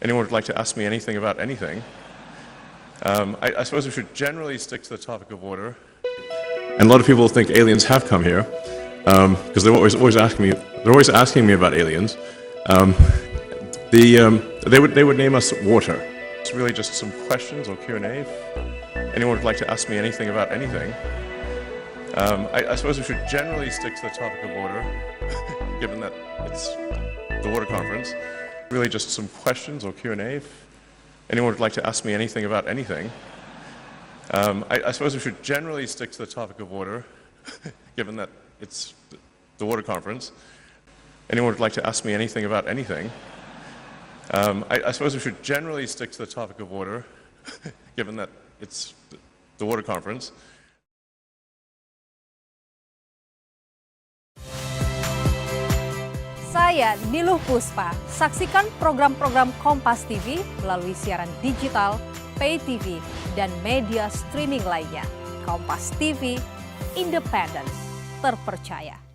anyone would like to ask me anything about anything, I suppose we should generally stick to the topic of order. And a lot of people think aliens have come here because they're always asking me. They're always asking me about aliens. They would name us water. It's really just some questions or Q&A. Anyone would like to ask me anything about anything. I suppose we should generally stick to the topic of order, given that it's the water conference. Really just some questions or Q&A. Anyone would like to ask me anything about anything. I suppose we should generally stick to the topic of order, given that it's the water conference. Anyone would like to ask me anything about anything. I suppose we should generally stick to the topic of order, given that it's the water conference. Saya Niluh Puspa. Saksikan program-program Kompas TV melalui siaran digital, pay TV, dan media streaming lainnya. Kompas TV, independen, terpercaya.